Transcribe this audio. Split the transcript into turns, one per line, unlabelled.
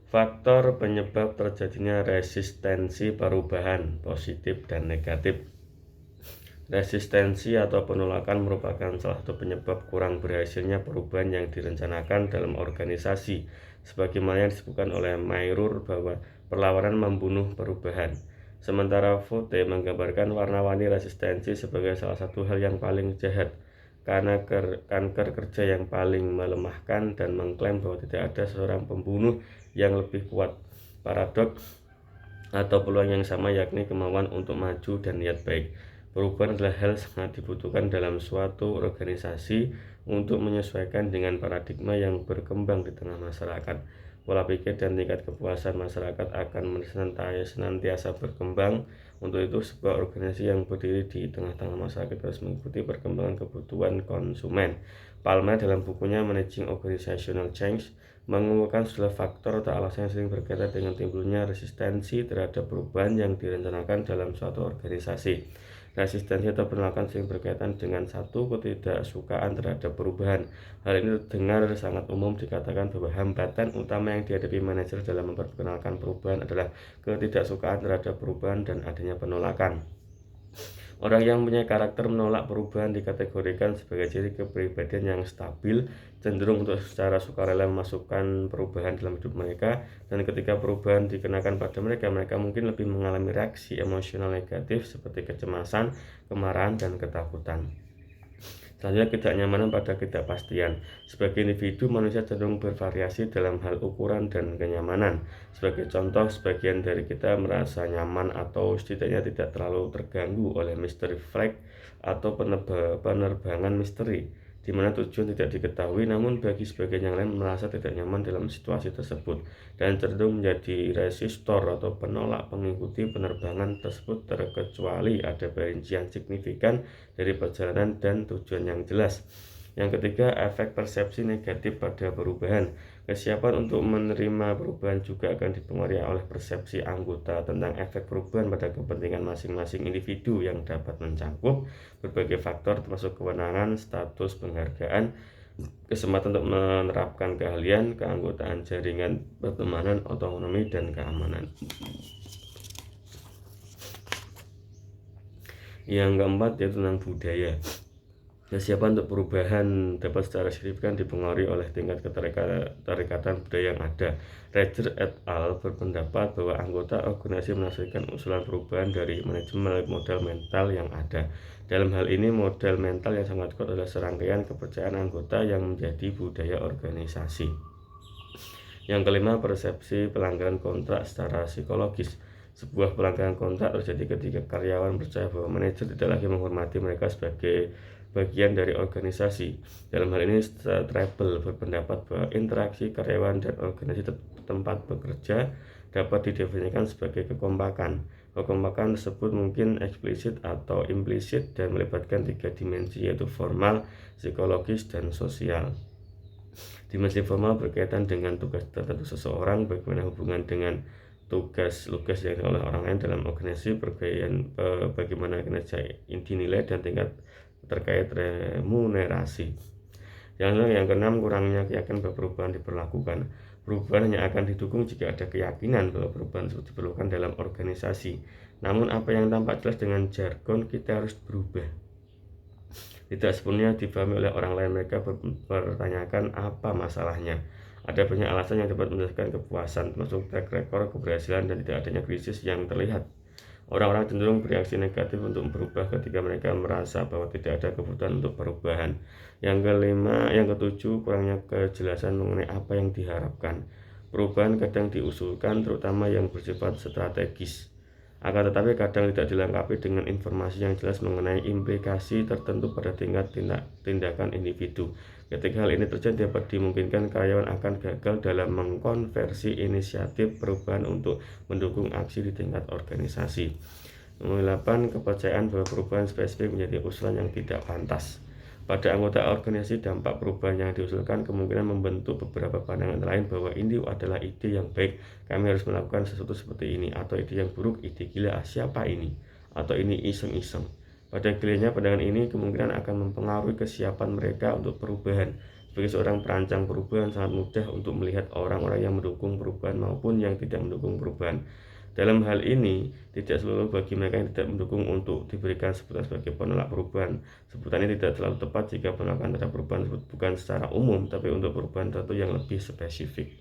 Faktor penyebab terjadinya resistensi perubahan, positif dan negatif. Resistensi atau penolakan merupakan salah satu penyebab kurang berhasilnya perubahan yang direncanakan dalam organisasi, sebagaimana yang disebutkan oleh Mayrur bahwa perlawanan membunuh perubahan. Sementara Vote menggambarkan warna-warni resistensi sebagai salah satu hal yang paling jahat, karena kanker kerja yang paling melemahkan, dan mengklaim bahwa tidak ada seorang pembunuh yang lebih kuat. Paradoks atau peluang yang sama, yakni kemauan untuk maju dan niat baik. Perubahan adalah hal sangat dibutuhkan dalam suatu organisasi untuk menyesuaikan dengan paradigma yang berkembang di tengah masyarakat. Pola pikir dan tingkat kepuasan masyarakat akan senantiasa berkembang. Untuk itu, sebuah organisasi yang berdiri di tengah-tengah masyarakat harus mengikuti perkembangan kebutuhan konsumen. Palmer dalam bukunya Managing Organizational Change mengumpulkan sejumlah faktor atau alasan yang sering berkaitan dengan timbulnya resistensi terhadap perubahan yang direncanakan dalam suatu organisasi. Resistensi atau penolakan sering berkaitan dengan satu, ketidaksukaan terhadap perubahan. Hal ini terdengar sangat umum, dikatakan bahwa hambatan utama yang dihadapi manajer dalam memperkenalkan perubahan adalah ketidaksukaan terhadap perubahan dan adanya penolakan. Orang yang punya karakter menolak perubahan dikategorikan sebagai ciri kepribadian yang stabil, cenderung untuk secara sukarela memasukkan perubahan dalam hidup mereka, dan ketika perubahan dikenakan pada mereka, mereka mungkin lebih mengalami reaksi emosional negatif seperti kecemasan, kemarahan, dan ketakutan. Selanjutnya, ketidaknyamanan pada ketidakpastian. Sebagai individu, manusia cenderung bervariasi dalam hal ukuran dan kenyamanan. Sebagai contoh, sebagian dari kita merasa nyaman atau setidaknya tidak terlalu terganggu oleh mystery flight atau penerbangan misteri, di mana tujuan tidak diketahui, namun bagi sebagian yang lain merasa tidak nyaman dalam situasi tersebut dan cenderung menjadi resistor atau penolak mengikuti penerbangan tersebut, terkecuali ada perincian signifikan dari perjalanan dan tujuan yang jelas. Yang ketiga, efek persepsi negatif pada perubahan. Kesiapan untuk menerima perubahan juga akan dipengaruhi oleh persepsi anggota tentang efek perubahan pada kepentingan masing-masing individu, yang dapat mencakup berbagai faktor termasuk kewenangan, status, penghargaan, kesempatan untuk menerapkan keahlian, keanggotaan jaringan pertemanan, otonomi, dan keamanan. Yang keempat yaitu tentang budaya. Kesiapan untuk perubahan dapat secara signifikan dipengaruhi oleh tingkat keterikatan budaya yang ada. Roger et al. Berpendapat bahwa anggota organisasi menaksirkan usulan perubahan dari manajemen model mental yang ada. Dalam hal ini, model mental yang sangat kuat adalah serangkaian kepercayaan anggota yang menjadi budaya organisasi. Yang kelima, persepsi pelanggaran kontrak secara psikologis. Sebuah pelanggaran kontrak terjadi ketika karyawan percaya bahwa manajer tidak lagi menghormati mereka sebagai bagian dari organisasi. Dalam hal ini, Strebel berpendapat bahwa interaksi karyawan dan organisasi tempat bekerja dapat didefinisikan sebagai kekompakan. Kekompakan tersebut mungkin eksplisit atau implisit dan melibatkan tiga dimensi, yaitu formal, psikologis, dan sosial. Dimensi formal berkaitan dengan tugas tertentu seseorang, bagaimana hubungan dengan tugas yang oleh orang lain dalam organisasi, bagaimana kinerja dinilai, dan tingkat terkait remunerasi. Yang keenam, kurangnya keyakinan bahwa perubahan diperlakukan. Perubahan hanya akan didukung jika ada keyakinan bahwa perubahan tersebut diperlukan dalam organisasi. Namun apa yang tampak jelas dengan jargon "kita harus berubah" tidak sepenuhnya dipahami oleh orang lain. Mereka mempertanyakan apa masalahnya. Ada banyak alasan yang dapat menjelaskan kepuasan, termasuk track record keberhasilan dan tidak adanya krisis yang terlihat. Orang-orang cenderung bereaksi negatif untuk berubah ketika mereka merasa bahwa tidak ada kebutuhan untuk perubahan. Yang ketujuh, kurangnya kejelasan mengenai apa yang diharapkan. Perubahan kadang diusulkan, terutama yang bersifat strategis. Akan tetapi kadang tidak dilengkapi dengan informasi yang jelas mengenai implikasi tertentu pada tingkat tindakan individu. Ketika hal ini terjadi, dapat dimungkinkan karyawan akan gagal dalam mengkonversi inisiatif perubahan untuk mendukung aksi di tingkat organisasi. Nomor 8, kepercayaan bahwa perubahan spesifik menjadi usulan yang tidak pantas. Pada anggota organisasi, dampak perubahan yang diusulkan kemungkinan membentuk beberapa pandangan lain bahwa ini adalah ide yang baik, kami harus melakukan sesuatu seperti ini, atau ide yang buruk, ide gila, siapa ini, atau ini iseng-iseng. Pada gilirannya, pandangan ini kemungkinan akan mempengaruhi kesiapan mereka untuk perubahan. Sebagai seorang perancang perubahan, sangat mudah untuk melihat orang-orang yang mendukung perubahan maupun yang tidak mendukung perubahan. Dalam hal ini, tidak selalu bagi mereka yang tidak mendukung untuk diberikan sebutan sebagai penolak perubahan. Sebutan ini tidak terlalu tepat jika penolakan terhadap perubahan bukan secara umum, tapi untuk perubahan tertentu yang lebih spesifik.